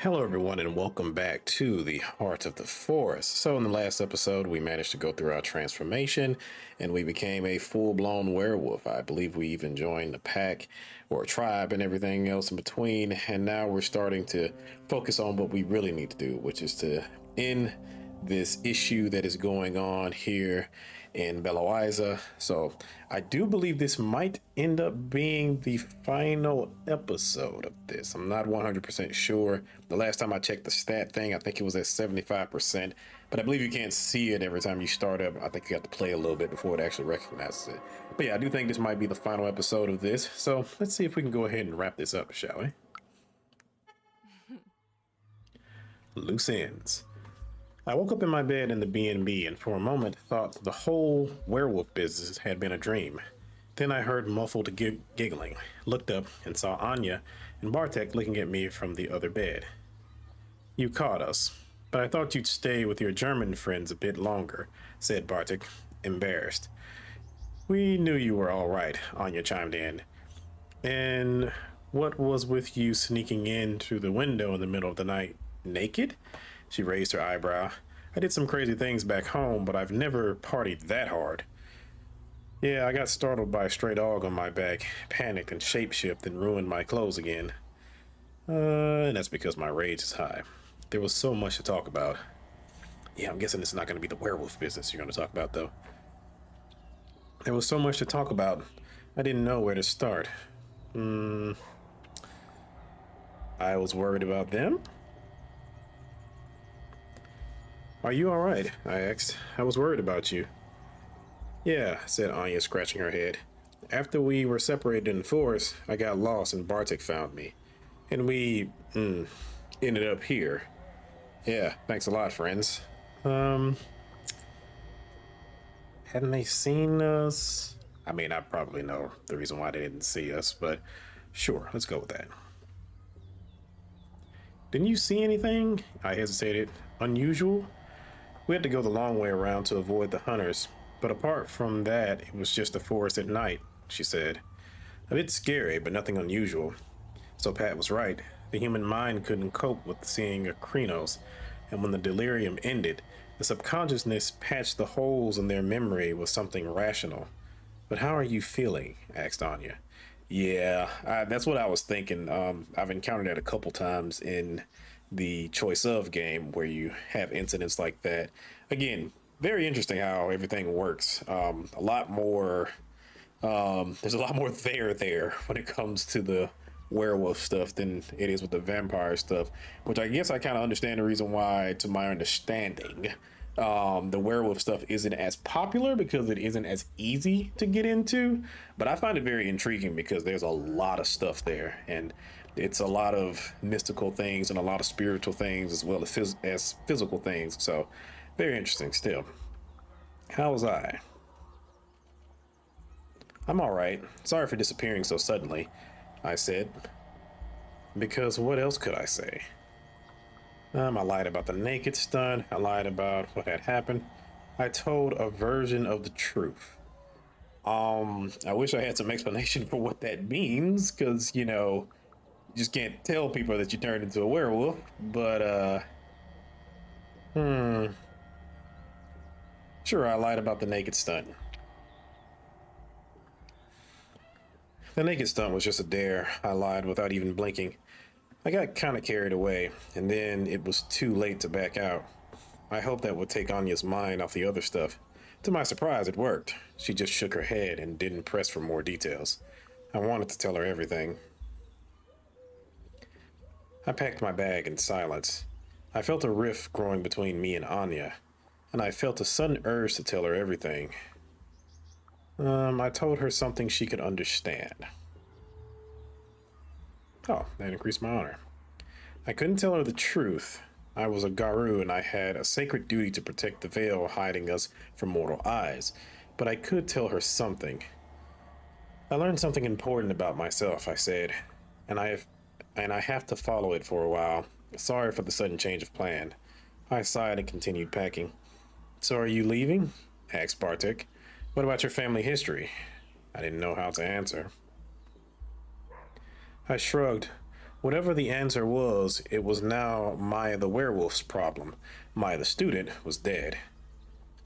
Hello, everyone, and welcome back to the Heart of the Forest. So, in the last episode, we managed to go through our transformation and we became a full blown werewolf. I believe we even joined the pack or a tribe and everything else in between. And now we're starting to focus on what we really need to do, which is to end this issue that is going on here in Beloiza. So I do believe this might end up being the final episode of this. I'm not 100% sure. The last time I checked the stat thing, I think it was at 75%, but I believe you can't see it every time you start up. I think you have to play a little bit before it actually recognizes it. But yeah, I do think this might be the final episode of this. So let's see if we can go ahead and wrap this up, shall we? Loose ends. I woke up in my bed in the B&B and for a moment thought the whole werewolf business had been a dream. Then I heard muffled giggling, looked up, and saw Anya and Bartek looking at me from the other bed. You caught us, but I thought you'd stay with your German friends a bit longer, said Bartek, embarrassed. We knew you were all right, Anya chimed in. And what was with you sneaking in through the window in the middle of the night, naked? She raised her eyebrow. I did some crazy things back home, but I've never partied that hard. Yeah, I got startled by a stray dog on my back, panicked and shapeshifted and ruined my clothes again. And that's because my rage is high. There was so much to talk about. Yeah, I'm guessing it's not going to be the werewolf business you're going to talk about, though. There was so much to talk about, I didn't know where to start. I was worried about them? Are you alright? I asked. I was worried about you. Yeah, said Anya, scratching her head. After we were separated in the forest, I got lost and Bartek found me. And we, ended up here. Yeah, thanks a lot, friends. Hadn't they seen us? I mean, I probably know the reason why they didn't see us, but sure, let's go with that. Didn't you see anything? I hesitated. Unusual? We had to go the long way around to avoid the hunters, but apart from that, it was just a forest at night, she said. A bit scary, but nothing unusual. So Pat was right. The human mind couldn't cope with seeing a Krynos, and when the delirium ended, the subconsciousness patched the holes in their memory with something rational. But how are you feeling? Asked Anya. Yeah, that's what I was thinking. I've encountered that a couple times in the choice of game where you have incidents like that. Again, very interesting how everything works. A lot more. There's a lot more there when it comes to the werewolf stuff than it is with the vampire stuff, which I guess I kind of understand the reason why, to my understanding, the werewolf stuff isn't as popular because it isn't as easy to get into. But I find it very intriguing because there's a lot of stuff there, and it's a lot of mystical things and a lot of spiritual things as well as physical things. So very interesting still. How was I? I'm all right. Sorry for disappearing so suddenly, I said. Because what else could I say? I lied about the naked stunt. I lied about what had happened. I told a version of the truth. I wish I had some explanation for what that means, because, you just can't tell people that you turned into a werewolf, but, sure, I lied about the naked stunt. The naked stunt was just a dare, I lied without even blinking. I got kind of carried away, and then it was too late to back out. I hoped that would take Anya's mind off the other stuff. To my surprise, it worked. She just shook her head and didn't press for more details. I wanted to tell her everything. I packed my bag in silence. I felt a rift growing between me and Anya, and I felt a sudden urge to tell her everything. I told her something she could understand. Oh, that increased my honor. I couldn't tell her the truth. I was a Garu and I had a sacred duty to protect the veil hiding us from mortal eyes, but I could tell her something. I learned something important about myself, I said, and I have to follow it for a while. Sorry for the sudden change of plan. I sighed and continued packing. So are you leaving? Asked Bartek. What about your family history? I didn't know how to answer. I shrugged. Whatever the answer was, it was now Maya the werewolf's problem. Maya the student was dead.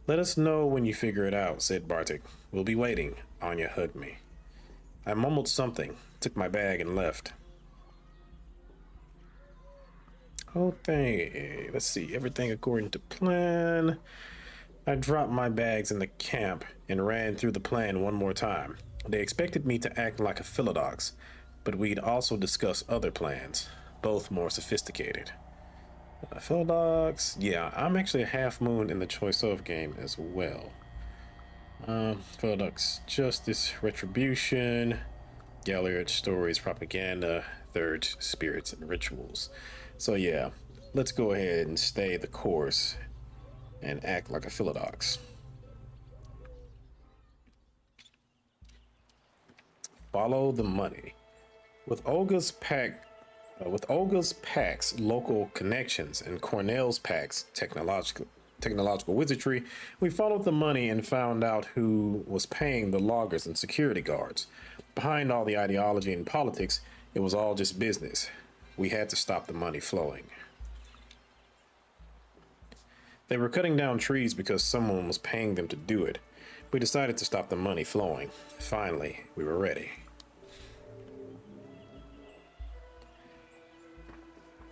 Let us know when you figure it out, said Bartek. We'll be waiting. Anya hugged me. I mumbled something, took my bag, and left. Okay, let's see. Everything according to plan. I dropped my bags in the camp and ran through the plan one more time. They expected me to act like a philodox, but we'd also discuss other plans, both more sophisticated. Philodox, yeah, I'm actually a half moon in the choice of game as well. Philodox, justice, retribution, Galliard stories, propaganda, third spirits and rituals. So yeah, let's go ahead and stay the course and act like a philodox. Follow the money. With Olga's pack's local connections and Cornell's pack's technological wizardry, we followed the money and found out who was paying the loggers and security guards. Behind all the ideology and politics, it was all just business. We had to stop the money flowing. They were cutting down trees because someone was paying them to do it. We decided to stop the money flowing. Finally, we were ready.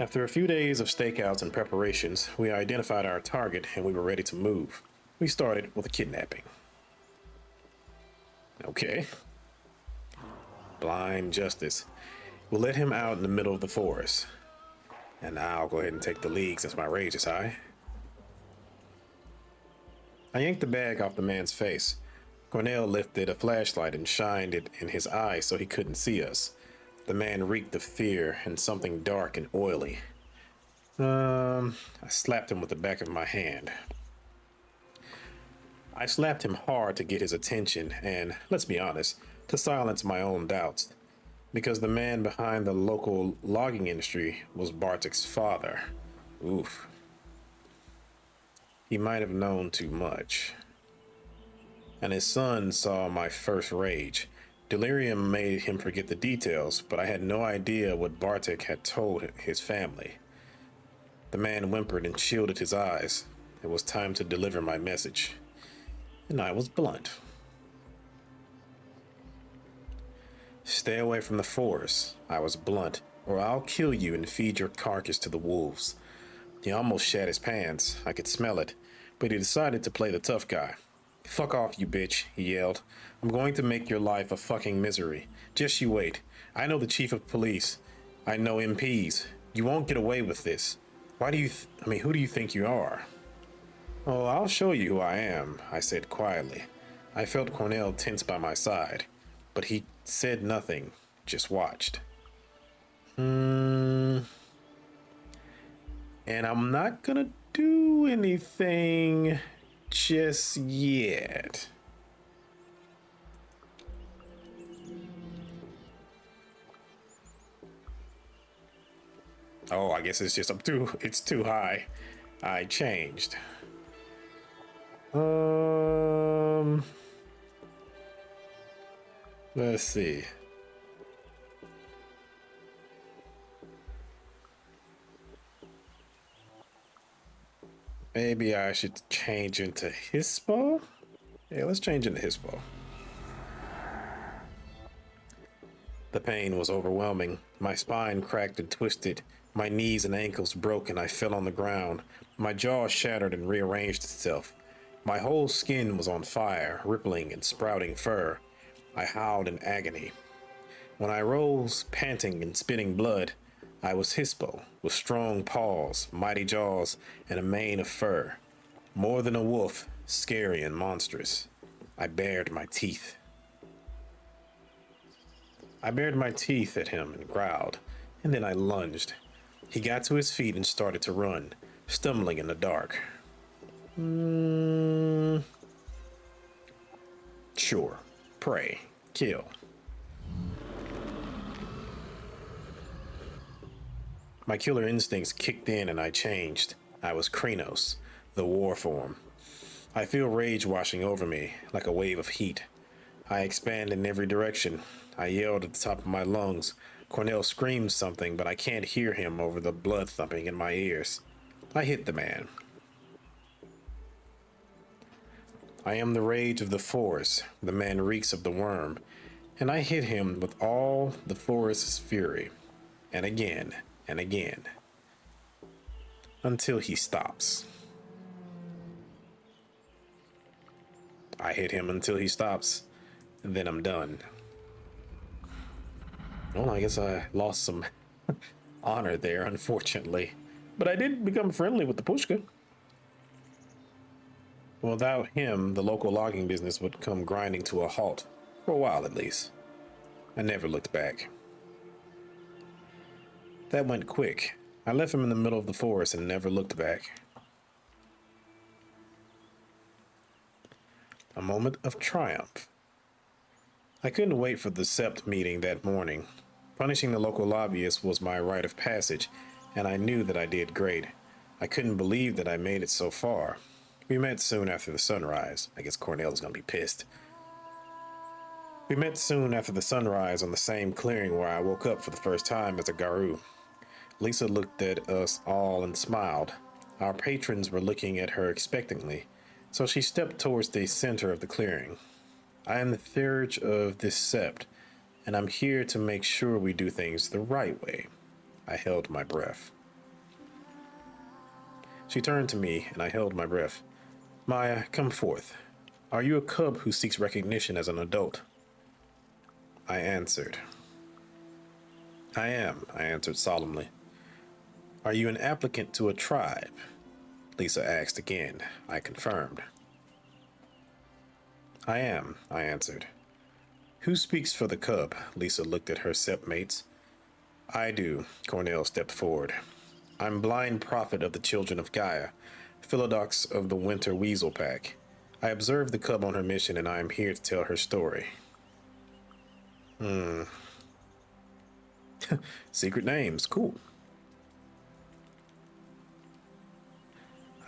After a few days of stakeouts and preparations, we identified our target and we were ready to move. We started with a kidnapping. Okay. Blind justice. We'll let him out in the middle of the forest. And I'll go ahead and take the lead since my rage is high. I yanked the bag off the man's face. Cornell lifted a flashlight and shined it in his eyes so he couldn't see us. The man reeked of fear and something dark and oily. I slapped him with the back of my hand. I slapped him hard to get his attention and, let's be honest, to silence my own doubts. Because the man behind the local logging industry was Bartek's father. Oof. He might have known too much. And his son saw my first rage. Delirium made him forget the details, but I had no idea what Bartek had told his family. The man whimpered and shielded his eyes. It was time to deliver my message. And I was blunt. Stay away from the forest. I was blunt, or I'll kill you and feed your carcass to the wolves. He almost shat his pants. I could smell it, but he decided to play the tough guy. Fuck off, you bitch, he yelled. I'm going to make your life a fucking misery. Just you wait. I know the chief of police. I know MPs. You won't get away with this. Who do you think you are? Oh, I'll show you who I am, I said quietly. I felt Cornell tense by my side, but he said nothing, just watched. And I'm not gonna do anything just yet. Oh, I guess it's just it's too high. I changed. Let's see. Maybe I should change into Hispo? Yeah, let's change into Hispo. The pain was overwhelming. My spine cracked and twisted. My knees and ankles broke and I fell on the ground. My jaw shattered and rearranged itself. My whole skin was on fire, rippling and sprouting fur. I howled in agony. When I rose, panting and spitting blood, I was Hispo, with strong paws, mighty jaws, and a mane of fur. More than a wolf, scary and monstrous. I bared my teeth. I bared my teeth at him and growled, and then I lunged. He got to his feet and started to run, stumbling in the dark. Sure. Prey. Kill. My killer instincts kicked in and I changed. I was Krenos, the war form. I feel rage washing over me like a wave of heat. I expand in every direction. I yelled at the top of my lungs. Cornell screams something, but I can't hear him over the blood thumping in my ears. I hit the man. I am the rage of the forest. The man reeks of the worm. And I hit him with all the forest's fury. And again, and again. Until he stops. I hit him until he stops. And then I'm done. Well, I guess I lost some honor there, unfortunately. But I did become friendly with the Pushka. Without him, the local logging business would come grinding to a halt, for a while at least. I never looked back. That went quick. I left him in the middle of the forest and never looked back. A moment of triumph. I couldn't wait for the SEPT meeting that morning. Punishing the local lobbyist was my rite of passage, and I knew that I did great. I couldn't believe that I made it so far. We met soon after the sunrise. I guess Cornell is going to be pissed. We met soon after the sunrise on the same clearing where I woke up for the first time as a Garou. Lisa looked at us all and smiled. Our patrons were looking at her expectantly, so she stepped towards the center of the clearing. I am the theurge of this sept, and I'm here to make sure we do things the right way. I held my breath. She turned to me, and I held my breath. Maya, come forth. Are you a cub who seeks recognition as an adult? I answered. I am, I answered solemnly. Are you an applicant to a tribe? Lisa asked again. I confirmed. I am, I answered. Who speaks for the cub? Lisa looked at her sepmates. I do, Cornell stepped forward. I'm blind prophet of the children of Gaia, Philodox of the Winter Weasel Pack. I observed the cub on her mission, and I am here to tell her story. Secret names, cool.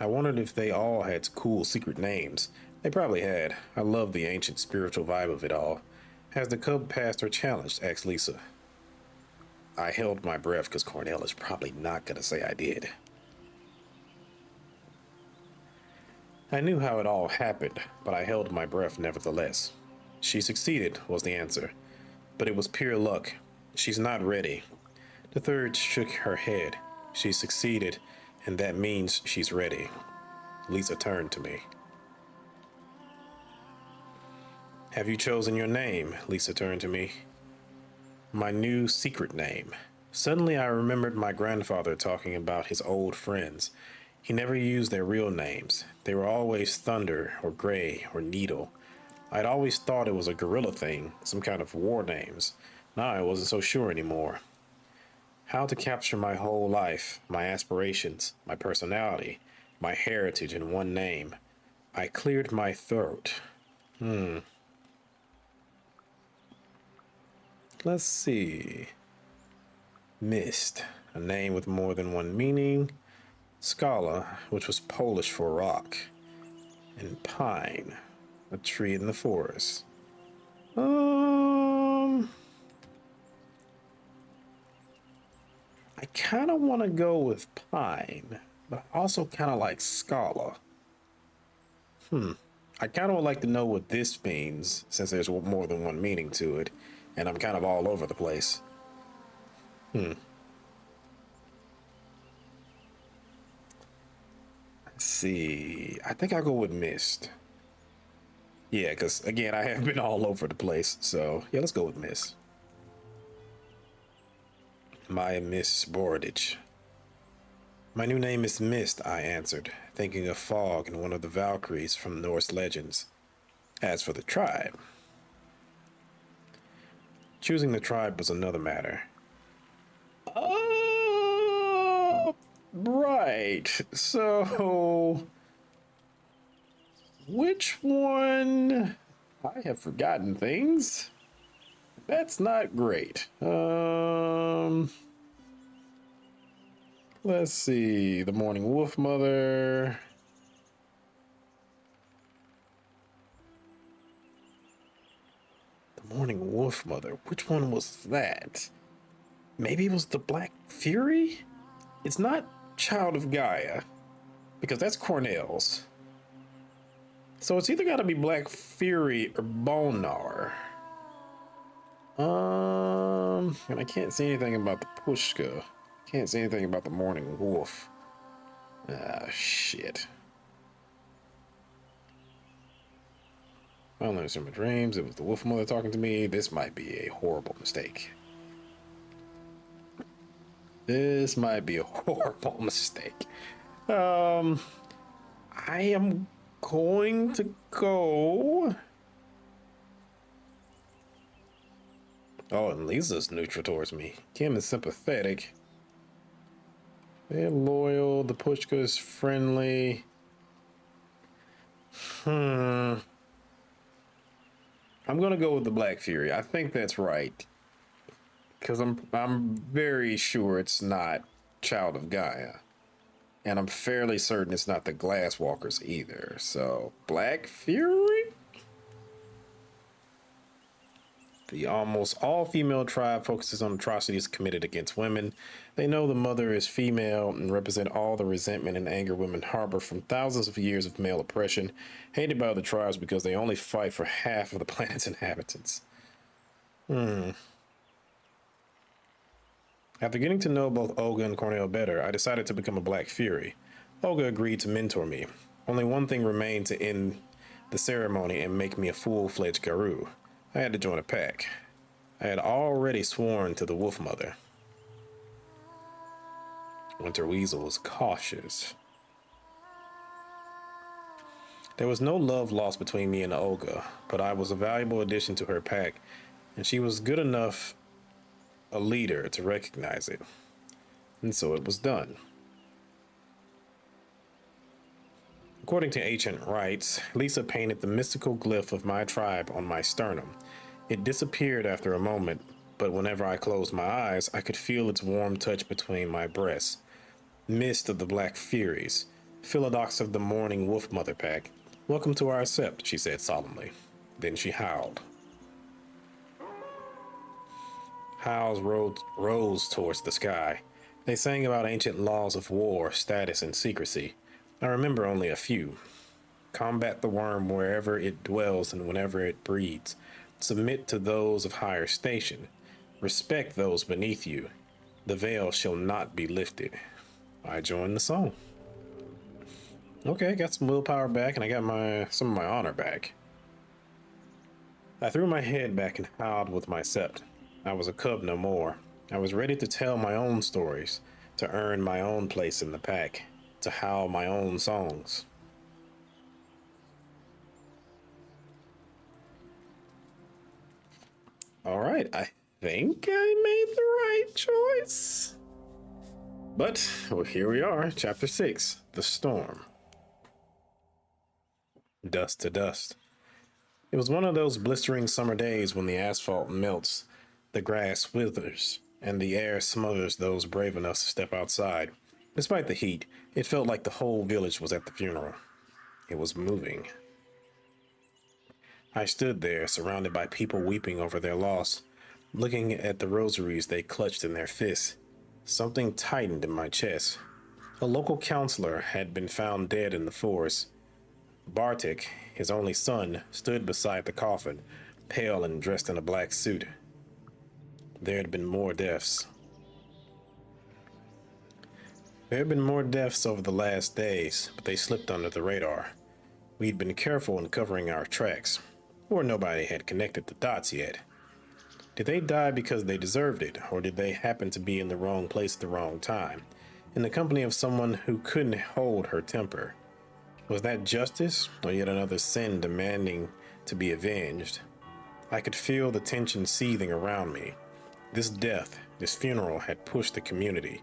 I wondered if they all had cool secret names. They probably had. I love the ancient spiritual vibe of it all. Has the cub passed or challenged? Asked Lisa. I held my breath because Cornell is probably not going to say I did. I knew how it all happened, but I held my breath nevertheless. She succeeded, was the answer. But it was pure luck. She's not ready. The third shook her head. She succeeded, and that means she's ready. Lisa turned to me. Have you chosen your name? Lisa turned to me. My new secret name. Suddenly I remembered my grandfather talking about his old friends. He never used their real names. They were always Thunder or Gray or Needle. I'd always thought it was a guerrilla thing, some kind of war names. Now I wasn't so sure anymore. How to capture my whole life, my aspirations, my personality, my heritage in one name. I cleared my throat. Let's see. Mist, a name with more than one meaning. Scala, which was Polish for rock. And pine, a tree in the forest. I kind of want to go with pine, but I also kind of like Scala. I kind of would like to know what this means, since there's more than one meaning to it, and I'm kind of all over the place. Let's see. I think I'll go with Mist. Yeah, because, again, I have been all over the place, so, yeah, let's go with Mist. My Miss Borodich. My new name is Mist, I answered, thinking of Fog and one of the Valkyries from Norse legends. As for the tribe, choosing the tribe was another matter. Right. So, which one? I have forgotten things. That's not great. Let's see. The Morning Wolf Mother. The Morning Wolf Mother. Which one was that? Maybe it was the Black Fury? It's not Child of Gaia, because that's Cornell's. So it's either got to be Black Fury or Bonar. And I can't see anything about the Pushka. Can't see anything about the Morning Wolf. Ah, shit. Finally, in my dreams, it was the Wolf Mother talking to me. This might be a horrible mistake. This might be a horrible mistake. I am going to go. Oh, and Lisa's neutral towards me. Kim is sympathetic. They're loyal. The Pushka is friendly. I'm gonna go with the Black Fury. I think that's right. Because I'm very sure it's not Child of Gaia. And I'm fairly certain it's not the Glasswalkers either. So, Black Fury? The almost all-female tribe focuses on atrocities committed against women. They know the mother is female and represent all the resentment and anger women harbor from thousands of years of male oppression, hated by the tribes because they only fight for half of the planet's inhabitants. After getting to know both Olga and Cornell better, I decided to become a Black Fury. Olga agreed to mentor me. Only one thing remained to end the ceremony and make me a full-fledged Garou. I had to join a pack. I had already sworn to the Wolf Mother. Winter Weasel was cautious. There was no love lost between me and Olga, but I was a valuable addition to her pack, and she was good enough a leader to recognize it. And so it was done. According to ancient rites, Lisa painted the mystical glyph of my tribe on my sternum. It disappeared after a moment, but whenever I closed my eyes, I could feel its warm touch between my breasts. Mist of the Black Furies, Philodox of the Morning Wolf Mother Pack, welcome to our sept, she said solemnly. Then she howled. Howls rose towards the sky. They sang about ancient laws of war, status, and secrecy. I remember only a few. Combat the worm wherever it dwells and whenever it breeds. Submit to those of higher station. Respect those beneath you. The veil shall not be lifted. I joined the song. Okay, got some willpower back and I got some of my honor back. I threw my head back and howled with my sept. I was a cub no more. I was ready to tell my own stories, to earn my own place in the pack, to howl my own songs. All right, I think I made the right choice. But well, here we are, Chapter 6, The Storm. Dust to dust. It was one of those blistering summer days when the asphalt melts, the grass withers, and the air smothers those brave enough to step outside. Despite the heat, it felt like the whole village was at the funeral. It was moving. I stood there, surrounded by people weeping over their loss, looking at the rosaries they clutched in their fists. Something tightened in my chest. A local counselor had been found dead in the forest. Bartik, his only son, stood beside the coffin, pale and dressed in a black suit. There had been more deaths. There had been more deaths over the last days, but they slipped under the radar. We'd been careful in covering our tracks, or nobody had connected the dots yet. Did they die because they deserved it, or did they happen to be in the wrong place at the wrong time, in the company of someone who couldn't hold her temper? Was that justice, or yet another sin demanding to be avenged? I could feel the tension seething around me. This death, this funeral had pushed the community,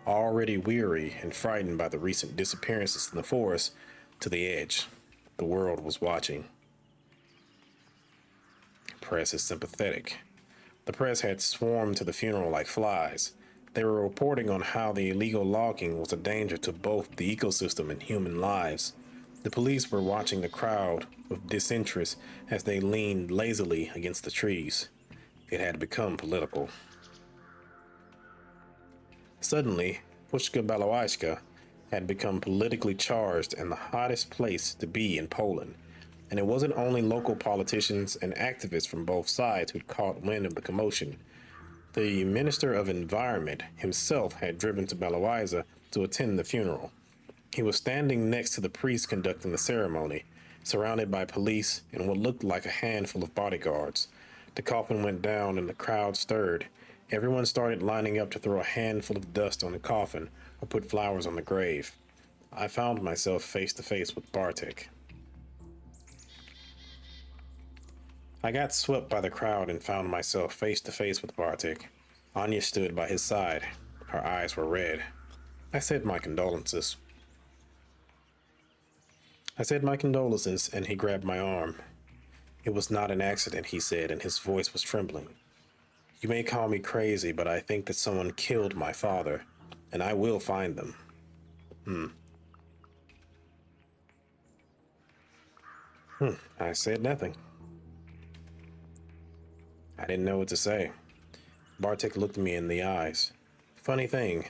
already weary and frightened by the recent disappearances in the forest, to the edge. The world was watching. The press is sympathetic. The press had swarmed to the funeral like flies. They were reporting on how the illegal logging was a danger to both the ecosystem and human lives. The police were watching the crowd with disinterest as they leaned lazily against the trees. It had become political. Suddenly, Pushka Balawajska had become politically charged and the hottest place to be in Poland. And it wasn't only local politicians and activists from both sides who'd caught wind of the commotion. The Minister of Environment himself had driven to Belawiza to attend the funeral. He was standing next to the priest conducting the ceremony, surrounded by police and what looked like a handful of bodyguards. The coffin went down and the crowd stirred. Everyone started lining up to throw a handful of dust on the coffin or put flowers on the grave. I found myself face to face with Bartek. I got swept by the crowd and found myself face to face with Bartek. Anya stood by his side. Her eyes were red. I said my condolences. And he grabbed my arm. It was not an accident, he said, and his voice was trembling. You may call me crazy, but I think that someone killed my father, and I will find them. I said nothing. I didn't know what to say. Bartek looked me in the eyes. Funny thing,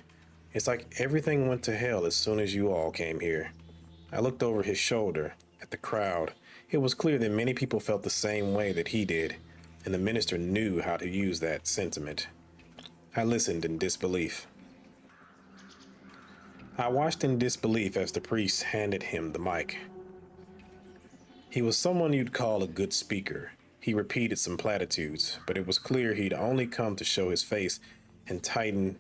it's like everything went to hell as soon as you all came here. I looked over his shoulder at the crowd. It was clear that many people felt the same way that he did, and the minister knew how to use that sentiment. I listened in disbelief. I watched in disbelief as the priest handed him the mic. He was someone you'd call a good speaker. He repeated some platitudes, but it was clear he'd only come to show his face and tighten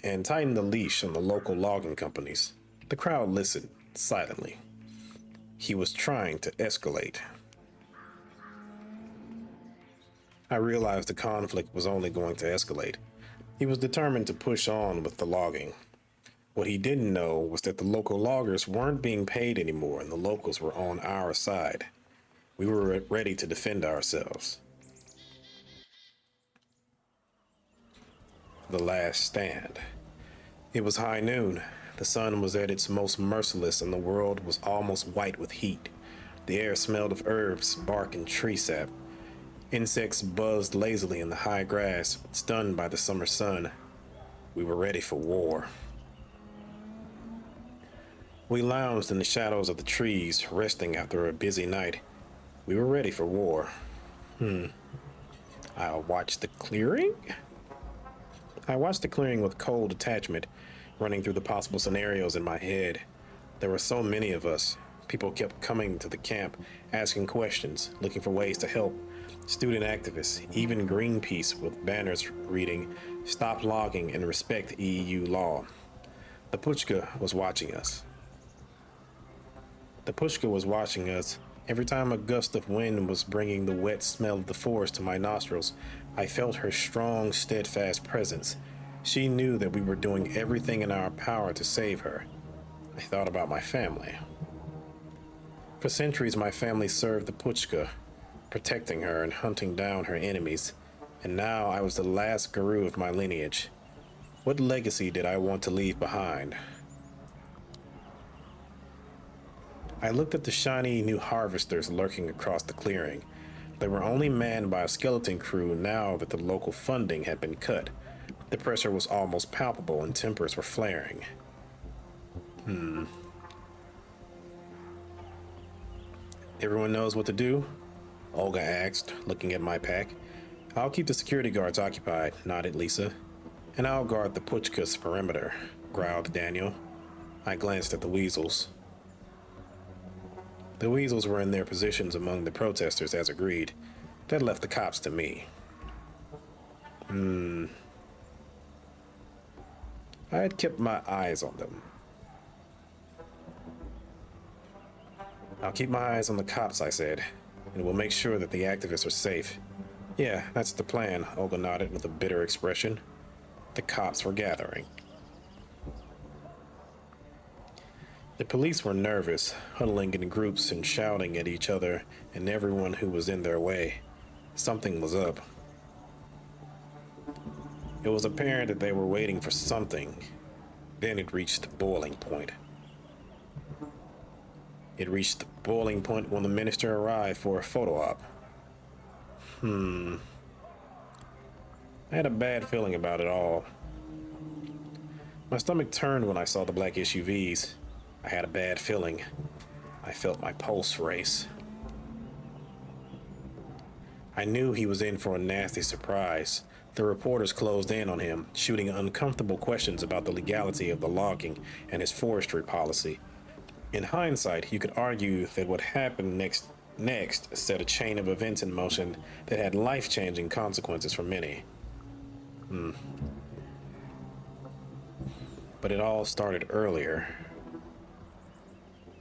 the leash on the local logging companies. The crowd listened silently. He was trying to escalate. I realized the conflict was only going to escalate. He was determined to push on with the logging. What he didn't know was that the local loggers weren't being paid anymore and the locals were on our side. We were ready to defend ourselves. The last stand. It was high noon. The sun was at its most merciless and the world was almost white with heat. The air smelled of herbs, bark, and tree sap. Insects buzzed lazily in the high grass, stunned by the summer sun. We were ready for war. We lounged in the shadows of the trees, resting after a busy night. We were ready for war. I watched the clearing with cold detachment, running through the possible scenarios in my head. There were so many of us. People kept coming to the camp, asking questions, looking for ways to help. Student activists, even Greenpeace with banners reading, "Stop logging and respect EU law." The Pushka was watching us. Every time a gust of wind was bringing the wet smell of the forest to my nostrils, I felt her strong, steadfast presence. She knew that we were doing everything in our power to save her. I thought about my family. For centuries, my family served the Pushka, protecting her and hunting down her enemies, and now I was the last guru of my lineage. What legacy did I want to leave behind? I looked at the shiny new harvesters lurking across the clearing. They were only manned by a skeleton crew now that the local funding had been cut. The pressure was almost palpable and tempers were flaring. Everyone knows what to do? Olga asked, looking at my pack. I'll keep the security guards occupied, nodded Lisa. And I'll guard the Puchka's perimeter, growled Daniel. I glanced at the weasels. The weasels were in their positions among the protesters as agreed. That left the cops to me. I had kept my eyes on them. I'll keep my eyes on the cops, I said, and we'll make sure that the activists are safe. Yeah, that's the plan, Olga nodded with a bitter expression. The cops were gathering. The police were nervous, huddling in groups and shouting at each other and everyone who was in their way. Something was up. It was apparent that they were waiting for something. Then it reached the boiling point. It reached the boiling point when the minister arrived for a photo op. I had a bad feeling about it all. My stomach turned when I saw the black SUVs. I had a bad feeling. I felt my pulse race. I knew he was in for a nasty surprise. The reporters closed in on him, shooting uncomfortable questions about the legality of the logging and his forestry policy. In hindsight, you could argue that what happened next set a chain of events in motion that had life-changing consequences for many. But it all started earlier.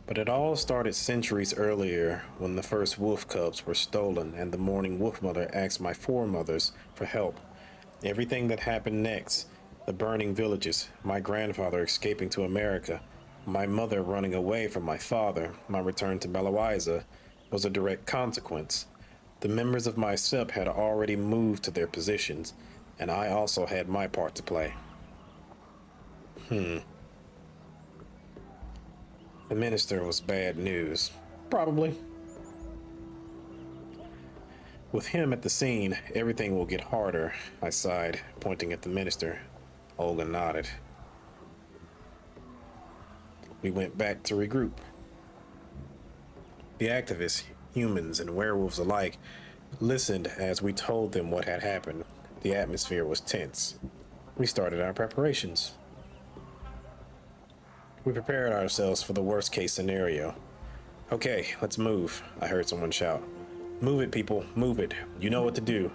But it all started centuries earlier when the first wolf cubs were stolen and the mourning wolf mother asked my foremothers for help. Everything that happened next, the burning villages, my grandfather escaping to America, my mother running away from my father, my return to Belawiza, was a direct consequence. The members of my SEP had already moved to their positions, and I also had my part to play. The minister was bad news. Probably. With him at the scene, everything will get harder, I sighed, pointing at the minister. Olga nodded. We went back to regroup. The activists, humans and werewolves alike, listened as we told them what had happened. The atmosphere was tense. We started our preparations. We prepared ourselves for the worst case scenario. Okay, let's move, I heard someone shout. Move it, people, move it. You know what to do.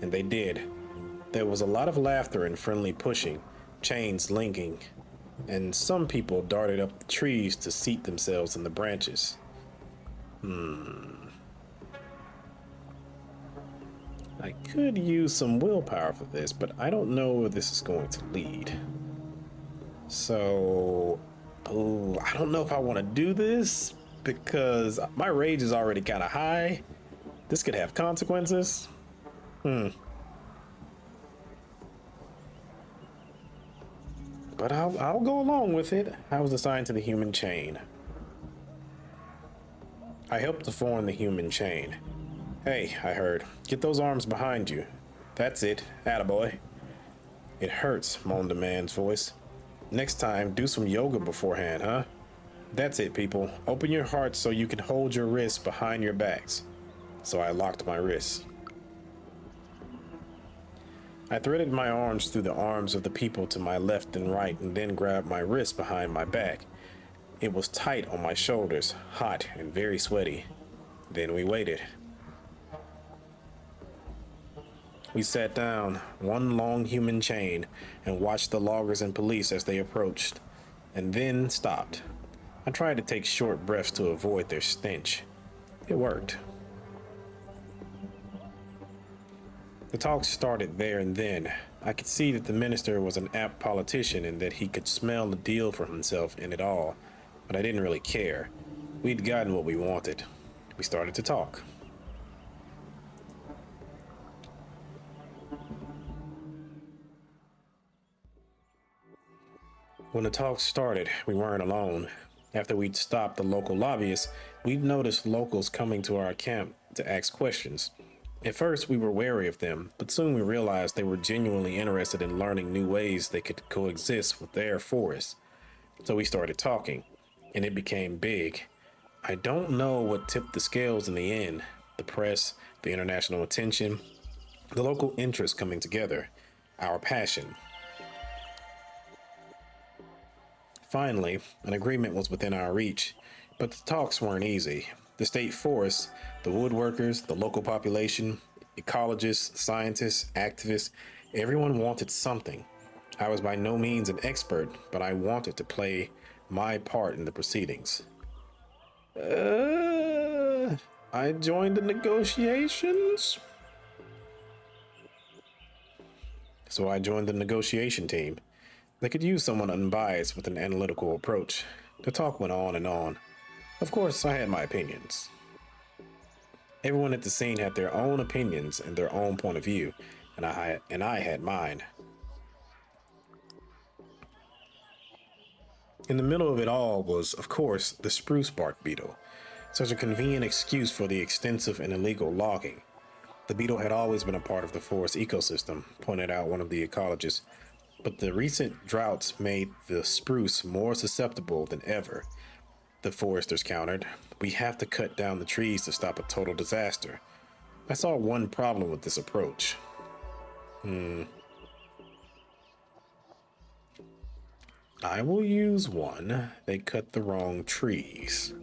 And they did. There was a lot of laughter and friendly pushing, chains linking, and some people darted up the trees to seat themselves in the branches. I could use some willpower for this, but I don't know where this is going to lead. So, I don't know if I want to do this because my rage is already kind of high. This could have consequences. But I'll go along with it. I was assigned to the human chain. I helped to form the human chain. Hey, I heard. Get those arms behind you. That's it. Attaboy. It hurts, moaned the man's voice. Next time, do some yoga beforehand, huh? That's it, people. Open your hearts so you can hold your wrists behind your backs. So I locked my wrists. I threaded my arms through the arms of the people to my left and right and then grabbed my wrists behind my back. It was tight on my shoulders, hot and very sweaty. Then we waited. We sat down, one long human chain, and watched the loggers and police as they approached, and then stopped. I tried to take short breaths to avoid their stench. It worked. The talk started there and then. I could see that the minister was an apt politician and that he could smell the deal for himself in it all, but I didn't really care. We'd gotten what we wanted. We started to talk. When the talk started, we weren't alone. After we'd stopped the local lobbyists, we'd noticed locals coming to our camp to ask questions. At first, we were wary of them, but soon we realized they were genuinely interested in learning new ways they could coexist with their forests. So we started talking, and it became big. I don't know what tipped the scales in the end. The press, the international attention, the local interest coming together, our passion. Finally, an agreement was within our reach, but the talks weren't easy. The state forests, the woodworkers, the local population, ecologists, scientists, activists, everyone wanted something. I was by no means an expert, but I wanted to play my part in the proceedings. I joined the negotiations. So I joined the negotiation team. They could use someone unbiased with an analytical approach. The talk went on and on. Of course, I had my opinions. Everyone at the scene had their own opinions and their own point of view, and I had mine. In the middle of it all was, of course, the spruce bark beetle, such a convenient excuse for the extensive and illegal logging. The beetle had always been a part of the forest ecosystem, pointed out one of the ecologists. But the recent droughts made the spruce more susceptible than ever, the foresters countered. We have to cut down the trees to stop a total disaster. I saw one problem with this approach. I will use one. They cut the wrong trees.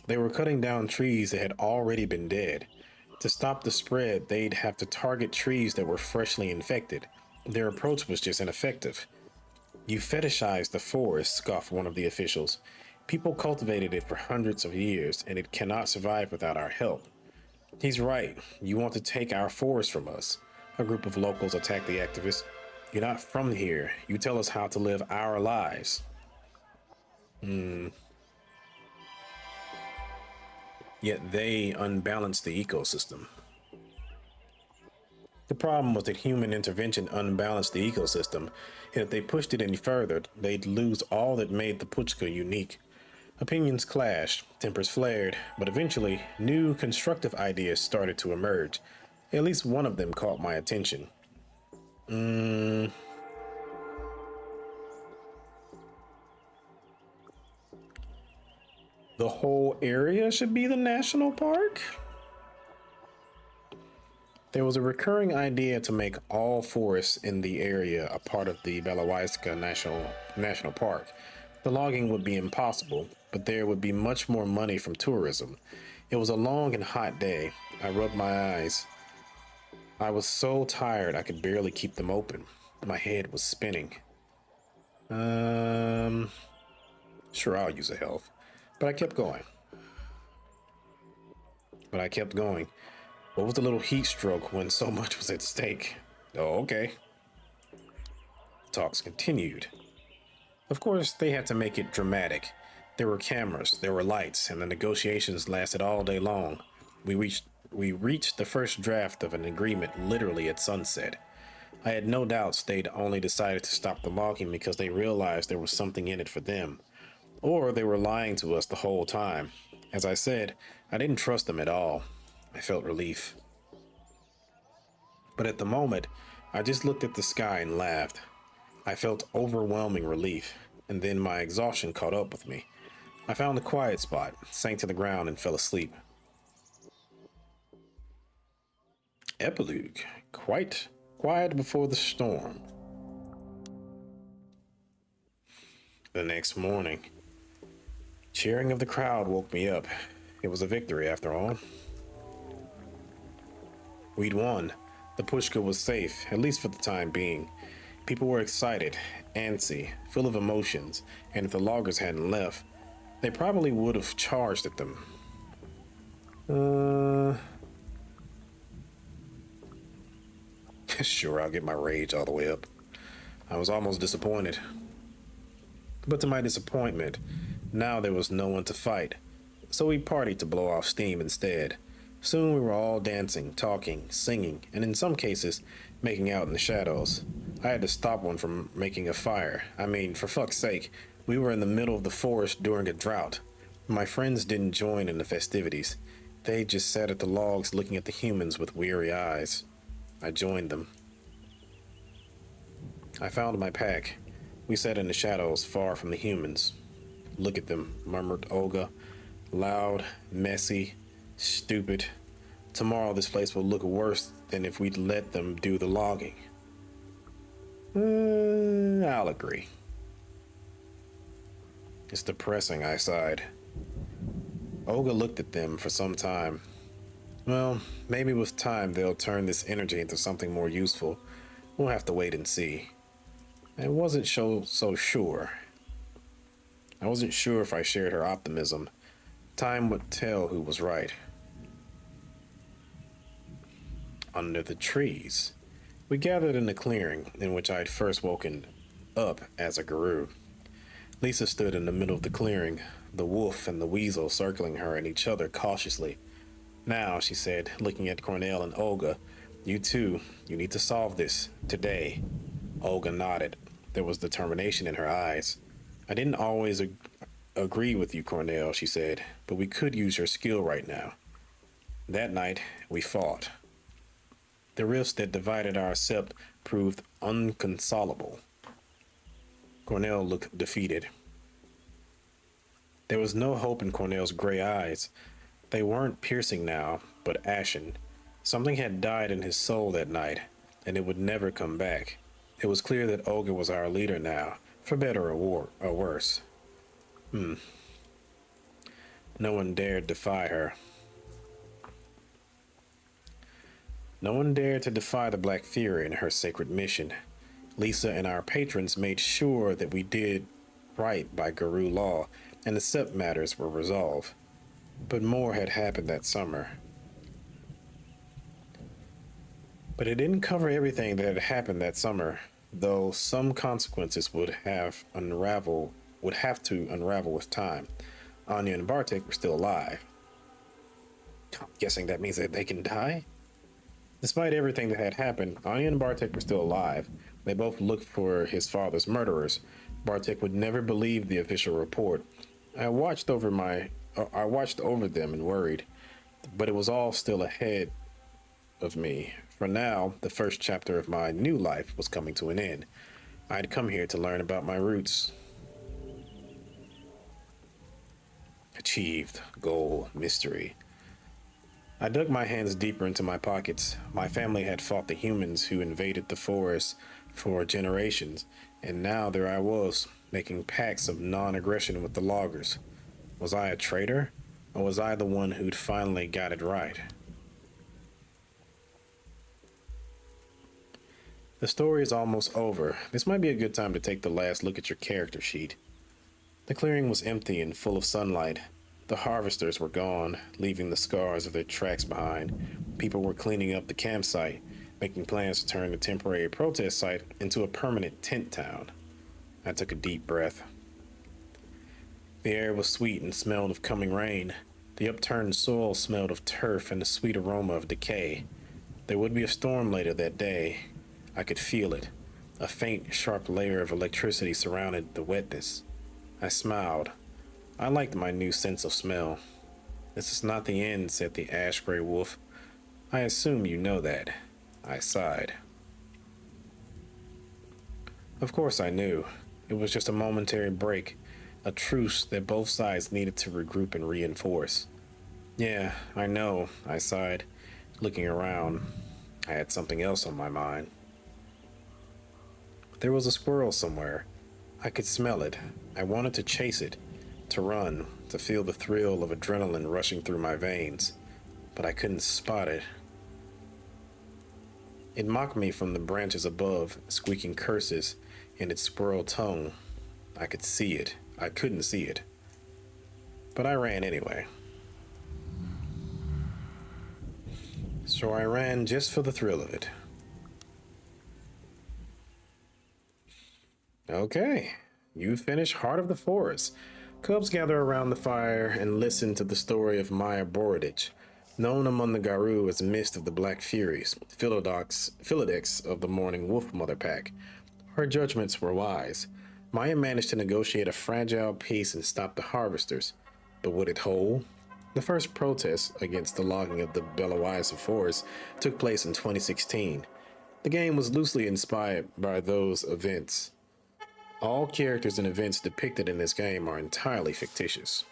They were cutting down trees that had already been dead. To stop the spread, they'd have to target trees that were freshly infected. Their approach was just ineffective. You fetishize the forest, scoffed one of the officials. People cultivated it for hundreds of years, and it cannot survive without our help. He's right. You want to take our forest from us. A group of locals attacked the activists. You're not from here. You tell us how to live our lives. Yet they unbalanced the ecosystem. The problem was that human intervention unbalanced the ecosystem, and if they pushed it any further, they'd lose all that made the Puchka unique. Opinions clashed, tempers flared, but eventually, new constructive ideas started to emerge. At least one of them caught my attention. The whole area should be the national park? There was a recurring idea to make all forests in the area a part of the Belowaiska National Park. The logging would be impossible, but there would be much more money from tourism. It was a long and hot day. I rubbed my eyes. I was so tired I could barely keep them open. My head was spinning. Sure, I'll use a health. But I kept going. What was the little heat stroke when so much was at stake? Oh, okay. Talks continued. Of course, they had to make it dramatic. There were cameras, there were lights, and the negotiations lasted all day long. We reached the first draft of an agreement literally at sunset. I had no doubts they'd only decided to stop the logging because they realized there was something in it for them. Or they were lying to us the whole time. As I said, I didn't trust them at all. I felt relief. But at the moment, I just looked at the sky and laughed. I felt overwhelming relief, and then my exhaustion caught up with me. I found a quiet spot, sank to the ground, and fell asleep. Epilogue. Quite quiet before the storm. The next morning, cheering of the crowd woke me up. It was a victory after all. We'd won. The Pushka was safe, at least for the time being. People were excited, antsy, full of emotions, and if the loggers hadn't left, they probably would have charged at them. Sure, I'll get my rage all the way up. I was almost disappointed. But to my disappointment, now there was no one to fight, so we partied to blow off steam instead. Soon we were all dancing, talking, singing, and in some cases, making out in the shadows. I had to stop one from making a fire. I mean, for fuck's sake, we were in the middle of the forest during a drought. My friends didn't join in the festivities. They just sat at the logs looking at the humans with weary eyes. I joined them. I found my pack. We sat in the shadows, far from the humans. Look at them, murmured Olga. Loud, messy, stupid. Tomorrow this place will look worse than if we'd let them do the logging. I'll agree. It's depressing, I sighed. Olga looked at them for some time. Well, maybe with time they'll turn this energy into something more useful. We'll have to wait and see. I wasn't so sure. I wasn't sure if I shared her optimism. Time would tell who was right. Under the trees, we gathered in the clearing in which I had first woken up as a guru. Lisa stood in the middle of the clearing, the wolf and the weasel circling her and each other cautiously. Now, she said, looking at Cornell and Olga, you need to solve this, today. Olga nodded. There was determination in her eyes. I didn't always agree with you, Cornell, she said, but we could use your skill right now. That night, we fought. The rifts that divided our sept proved unconsolable. Cornell looked defeated. There was no hope in Cornell's gray eyes. They weren't piercing now, but ashen. Something had died in his soul that night, and it would never come back. It was clear that Olga was our leader now, for better or worse. No one dared defy her. No one dared to defy the Black Fury in her sacred mission. Lisa and our patrons made sure that we did right by Garou law, and the sept matters were resolved. But more had happened that summer. But it didn't cover everything that had happened that summer, though some consequences would have to unravel with time. Anya and Bartek were still alive. I'm guessing that means that they can die? Despite everything that had happened, Anya and Bartek were still alive. They both looked for his father's murderers. Bartek would never believe the official report. I watched over them and worried, but it was all still ahead of me. For now, the first chapter of my new life was coming to an end. I'd come here to learn about my roots. Achieved. Goal. Mystery. I dug my hands deeper into my pockets. My family had fought the humans who invaded the forest for generations, and now there I was, making pacts of non-aggression with the loggers. Was I a traitor, or was I the one who'd finally got it right? The story is almost over. This might be a good time to take the last look at your character sheet. The clearing was empty and full of sunlight. The harvesters were gone, leaving the scars of their tracks behind. People were cleaning up the campsite, making plans to turn the temporary protest site into a permanent tent town. I took a deep breath. The air was sweet and smelled of coming rain. The upturned soil smelled of turf and the sweet aroma of decay. There would be a storm later that day. I could feel it. A faint, sharp layer of electricity surrounded the wetness. I smiled. I liked my new sense of smell. This is not the end, said the ash-gray wolf. I assume you know that. I sighed. Of course I knew. It was just a momentary break, a truce that both sides needed to regroup and reinforce. Yeah, I know, I sighed, looking around. I had something else on my mind. There was a squirrel somewhere. I could smell it. I wanted to chase it, to run, to feel the thrill of adrenaline rushing through my veins, but I couldn't spot it. It mocked me from the branches above, squeaking curses in its squirrel tongue. I could see it. I couldn't see it. But I ran anyway. So I ran just for the thrill of it. Okay, you finished Heart of the Forest. Cubs gather around the fire and listen to the story of Maya Borodich, known among the Garou as Mist of the Black Furies, Philodex of the Morning Wolf Mother Pack. Her judgments were wise. Maya managed to negotiate a fragile peace and stop the harvesters, but would it hold? The first protest against the logging of the Belawiasa Forest took place in 2016. The game was loosely inspired by those events. All characters and events depicted in this game are entirely fictitious.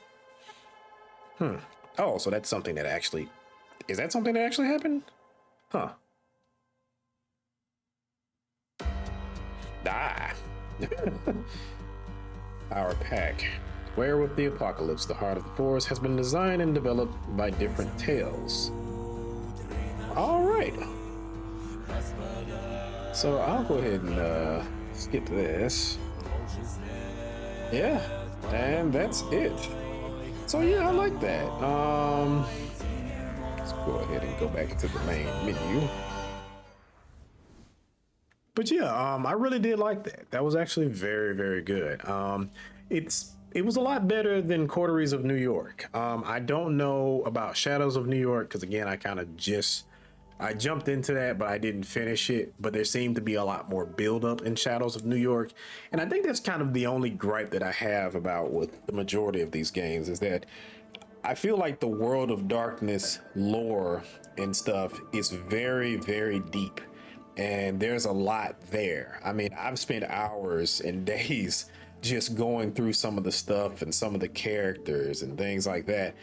Oh, so that's something that actually... Is that something that actually happened? Huh. Ah. Our pack. Werewolf the Apocalypse, the Heart of the Forest, has been designed and developed by Different Tales. All right. So I'll go ahead and skip this. Yeah, and that's it. So yeah, I like that. Let's go ahead and go back into the main menu. But yeah, I really did like that. That was actually very, very good. It was a lot better than Coteries of New York. I don't know about Shadows of New York because again, I jumped into that, but I didn't finish it. But there seemed to be a lot more buildup in Shadows of New York. And I think that's kind of the only gripe that I have about with the majority of these games is that I feel like the World of Darkness lore and stuff is very, very deep. and there's a lot there. I mean, I've spent hours and days just going through some of the stuff and some of the characters and things like that.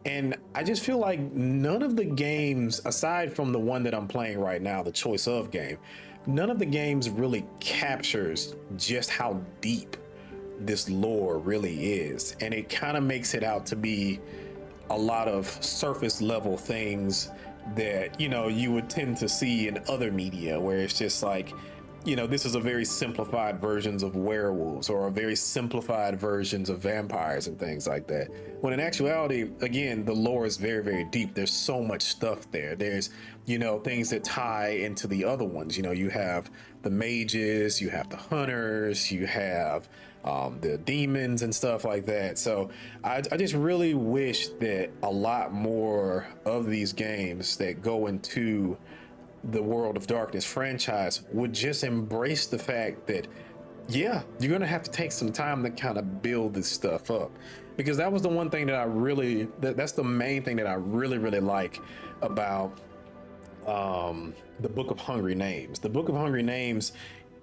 And I just feel like none of the games, aside from the one that I'm playing right now, the choice of game, none of the games really captures just how deep this lore really is. And it kind of makes it out to be a lot of surface level things that, you would tend to see in other media, where it's just like, this is a very simplified versions of werewolves or a very simplified versions of vampires and things like that. When in actuality, again, the lore is very, very deep. There's so much stuff there. There's, things that tie into the other ones. You have the mages, you have the hunters, you have the demons and stuff like that. So I just really wish that a lot more of these games that go into the World of Darkness franchise would just embrace the fact that, yeah, you're going to have to take some time to kind of build this stuff up. Because that was the one thing that that's the main thing that I really, really like about the Book of Hungry Names. The Book of Hungry Names,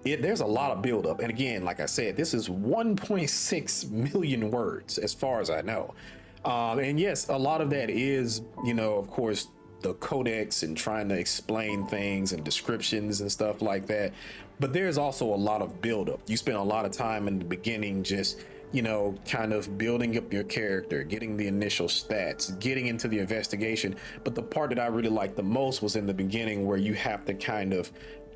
there's a lot of buildup. And again, like I said, this is 1.6 million words as far as I know. And yes, a lot of that is, of course, the codex and trying to explain things and descriptions and stuff like that. But there's also a lot of buildup. You spend a lot of time in the beginning just, kind of building up your character, getting the initial stats, getting into the investigation. But the part that I really liked the most was in the beginning, where you have to kind of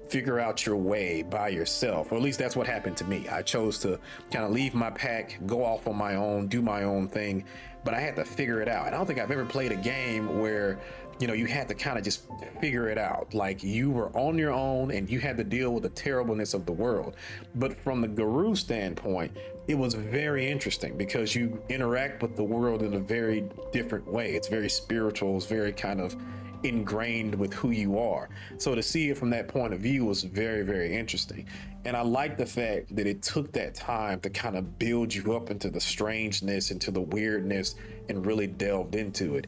figure out your way by yourself, or at least that's what happened to me. I chose to kind of leave my pack, go off on my own, do my own thing, but I had to figure it out. And I don't think I've ever played a game where you had to kind of just figure it out. Like, you were on your own and you had to deal with the terribleness of the world. But from the Guru standpoint, it was very interesting because you interact with the world in a very different way. It's very spiritual. It's very kind of ingrained with who you are. So to see it from that point of view was very, very interesting. And I like the fact that it took that time to kind of build you up into the strangeness, into the weirdness, and really delved into it.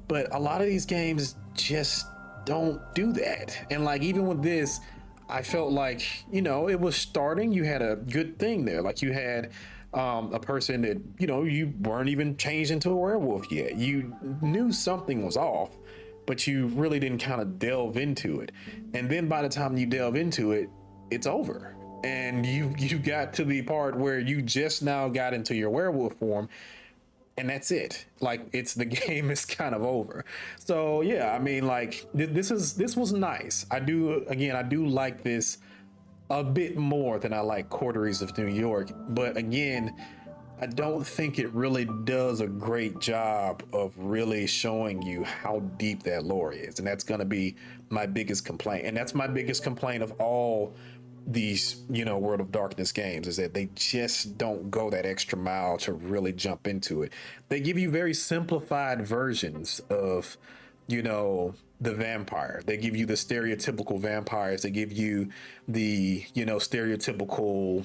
But a lot of these games just don't do that. And like, even with this, I felt like, it was starting, you had a good thing there. Like, you had a person that, you weren't even changed into a werewolf yet. You knew something was off, but you really didn't kind of delve into it. And then by the time you delve into it, it's over. And you got to the part where you just now got into your werewolf form, and that's it. Like, the game is kind of over. So yeah, I mean, like, this was nice. I do like this a bit more than I like Quarteries of New York. But again, I don't think it really does a great job of really showing you how deep that lore is. And that's going to be my biggest complaint. And that's my biggest complaint of all these, World of Darkness games, is that they just don't go that extra mile to really jump into it. They give you very simplified versions of, the vampire. They give you the stereotypical vampires. They give you the, stereotypical,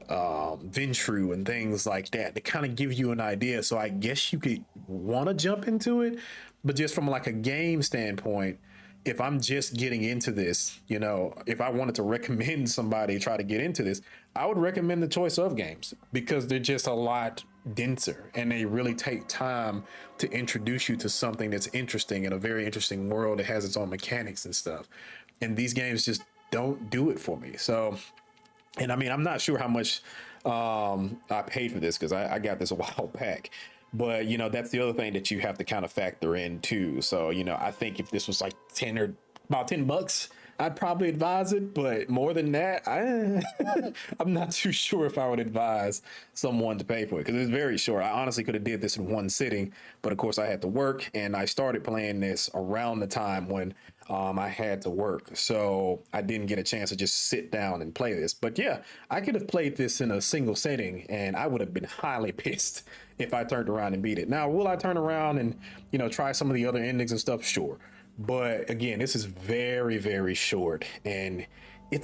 Ventru and things like that. They kind of give you an idea. So I guess you could want to jump into it, but just from like a game standpoint, if I'm just getting into this, if I wanted to recommend somebody try to get into this, I would recommend the choice of games, because they're just a lot denser and they really take time to introduce you to something that's interesting in a very interesting world that has its own mechanics and stuff. And these games just don't do it for me. So, and I mean, I'm not sure how much I paid for this, because I got this a while back. But, that's the other thing that you have to kind of factor in too. So, I think if this was like about $10, I'd probably advise it. But more than that, I'm not too sure if I would advise someone to pay for it, because it's very short. I honestly could have did this in one sitting, but of course I had to work, and I started playing this around the time when I had to work. So I didn't get a chance to just sit down and play this. But yeah, I could have played this in a single setting, and I would have been highly pissed if I turned around and beat it. Now, will I turn around and, try some of the other endings and stuff? Sure. But again, this is very, very short, and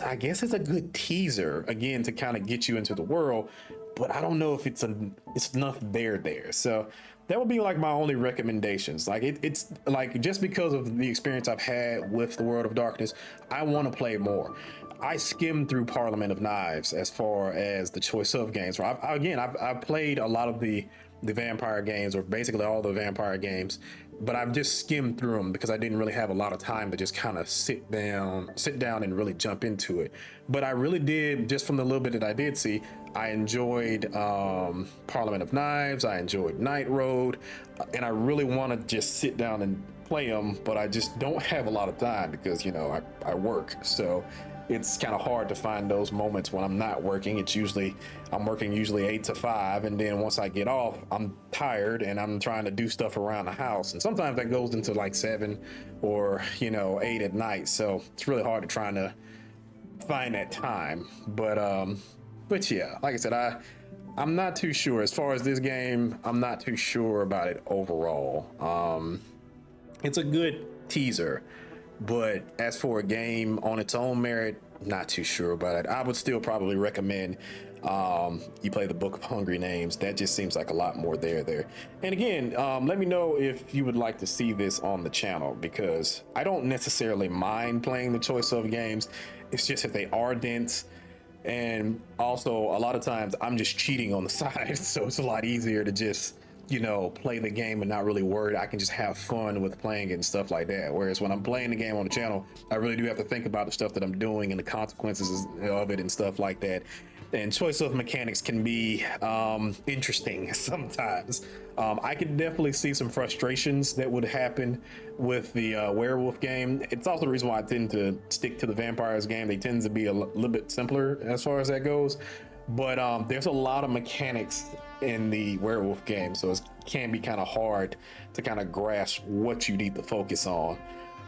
I guess it's a good teaser, again, to kind of get you into the world, but I don't know if it's enough there. So That would be like my only recommendations. Like it's like, just because of the experience I've had with the World of Darkness, I want to play more. I skimmed through Parliament of Knives as far as the choice of games. I've played a lot of the vampire games, or basically all the vampire games, but I've just skimmed through them because I didn't really have a lot of time to just kind of sit down and really jump into it. But I really did, just from the little bit that I did see, I enjoyed Parliament of Knives, I enjoyed Night Road, and I really want to just sit down and play them, but I just don't have a lot of time because, I work. So it's kind of hard to find those moments when I'm not working. I'm working usually 8 to 5, and then once I get off, I'm tired and I'm trying to do stuff around the house, and sometimes that goes into like 7 or 8 at night. So it's really hard to try to find that time. But yeah, like I said, I'm not too sure as far as this game. I'm not too sure about it overall. It's a good teaser, but as for a game on its own merit, not too sure about it. I would still probably recommend you play the Book of Hungry Names. That just seems like a lot more there. And again, let me know if you would like to see this on the channel, because I don't necessarily mind playing the choice of games. It's just that they are dense. And also, a lot of times I'm just cheating on the side. So it's a lot easier to just, play the game and not really worry. I can just have fun with playing it and stuff like that. Whereas when I'm playing the game on the channel, I really do have to think about the stuff that I'm doing and the consequences of it and stuff like that. And choice of mechanics can be interesting sometimes. I could definitely see some frustrations that would happen with the werewolf game. It's also the reason why I tend to stick to the vampires game. They tend to be a little bit simpler as far as that goes. But there's a lot of mechanics in the werewolf game, so it can be kind of hard to kind of grasp what you need to focus on.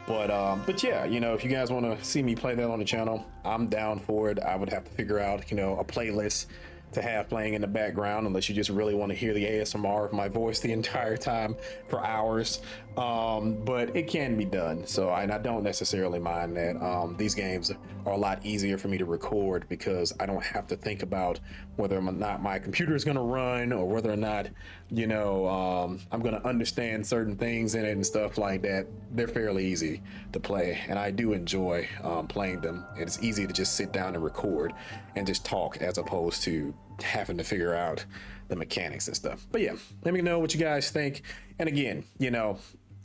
But yeah, if you guys want to see me play that on the channel, I'm down for it. I would have to figure out, a playlist to have playing in the background, unless you just really want to hear the ASMR of my voice the entire time for hours. But it can be done. So I don't necessarily mind that. These games are a lot easier for me to record because I don't have to think about whether or not my computer is going to run, or whether or not, I'm going to understand certain things in it and stuff like that. They're fairly easy to play, and I do enjoy playing them. It's easy to just sit down and record and just talk, as opposed to having to figure out the mechanics and stuff. But yeah, let me know what you guys think. And again,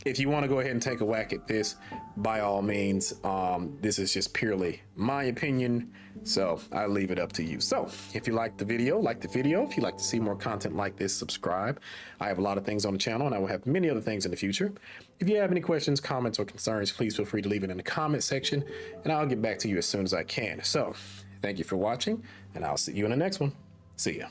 if you want to go ahead and take a whack at this, by all means. This is just purely my opinion, so I leave it up to you. So if you like the video, if you'd like to see more content like this, subscribe. I have a lot of things on the channel, and I will have many other things in the future. If you have any questions, comments, or concerns, please feel free to leave it in the comment section, and I'll get back to you as soon as I can. So thank you for watching, and I'll see you in the next one. See ya.